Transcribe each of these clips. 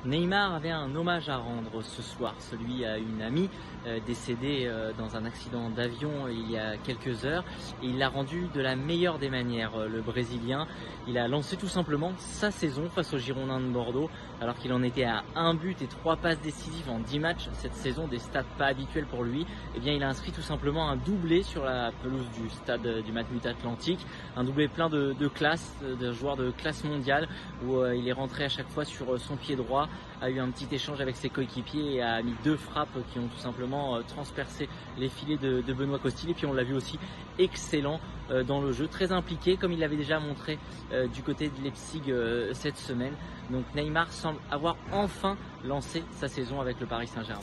Neymar avait un hommage à rendre ce soir, celui à une amie décédée dans un accident d'avion il y a quelques heures. Et il l'a rendu de la meilleure des manières, le Brésilien. Il a lancé tout simplement sa saison face aux Girondins de Bordeaux, alors qu'il en était à 1 but et 3 passes décisives en 10 matchs cette saison, des stats pas habituels pour lui. Eh bien, il a inscrit tout simplement un doublé sur la pelouse du stade du Matmut Atlantique, un doublé plein de classe, de joueurs de classe mondiale, où il est rentré à chaque fois sur son pied droit, a eu un petit échange avec ses coéquipiers et a mis 2 frappes qui ont tout simplement transpercé les filets de Benoît Costil. Et puis on l'a vu aussi excellent dans le jeu, très impliqué comme il l'avait déjà montré du côté de Leipzig cette semaine. Donc Neymar semble avoir enfin lancé sa saison avec le Paris Saint-Germain.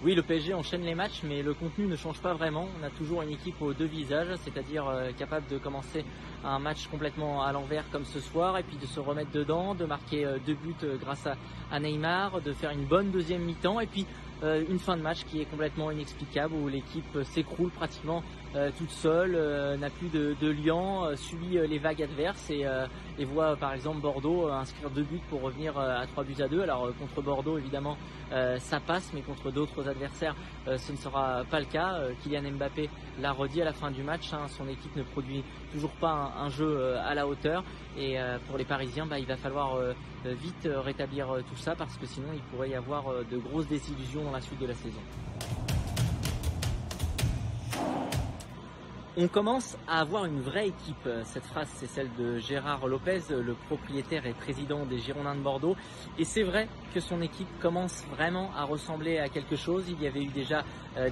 Oui, le PSG enchaîne les matchs, mais le contenu ne change pas vraiment. On a toujours une équipe aux 2 visages, c'est-à-dire capable de commencer un match complètement à l'envers comme ce soir, et puis de se remettre dedans, de marquer 2 buts grâce à Neymar, de faire une bonne deuxième mi-temps, et puis une fin de match qui est complètement inexplicable, où l'équipe s'écroule pratiquement toute seule, n'a plus de liant, subit les vagues adverses et voit par exemple Bordeaux inscrire 2 buts pour revenir à 3-2. Alors contre Bordeaux évidemment ça passe, mais contre d'autres adversaires ce ne sera pas le cas. Kylian Mbappé l'a redit à la fin du match, son équipe ne produit toujours pas un jeu à la hauteur, et pour les Parisiens il va falloir vite rétablir tout ça, parce que sinon il pourrait y avoir de grosses désillusions dans la suite de la saison. On commence à avoir une vraie équipe. Cette phrase, c'est celle de Gérard Lopez, le propriétaire et président des Girondins de Bordeaux. Et c'est vrai que son équipe commence vraiment à ressembler à quelque chose. Il y avait eu déjà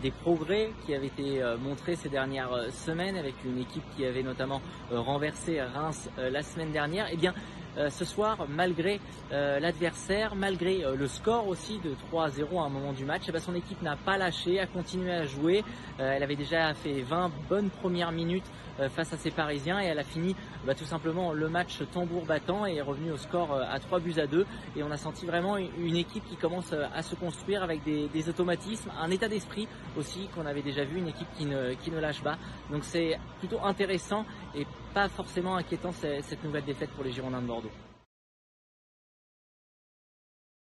des progrès qui avaient été montrés ces dernières semaines, avec une équipe qui avait notamment renversé Reims la semaine dernière. Eh bien, ce soir, malgré l'adversaire, malgré le score aussi de 3-0 à un moment du match, son équipe n'a pas lâché, a continué à jouer. Elle avait déjà fait 20 bonnes premières minutes face à ses Parisiens, et elle a fini tout simplement le match tambour battant et est revenue au score à 3-2. Et on a senti vraiment une équipe qui commence à se construire avec des automatismes, un état d'esprit aussi qu'on avait déjà vu, une équipe qui ne lâche pas. Donc c'est plutôt intéressant et pas forcément inquiétant cette nouvelle défaite pour les Girondins de Bordeaux.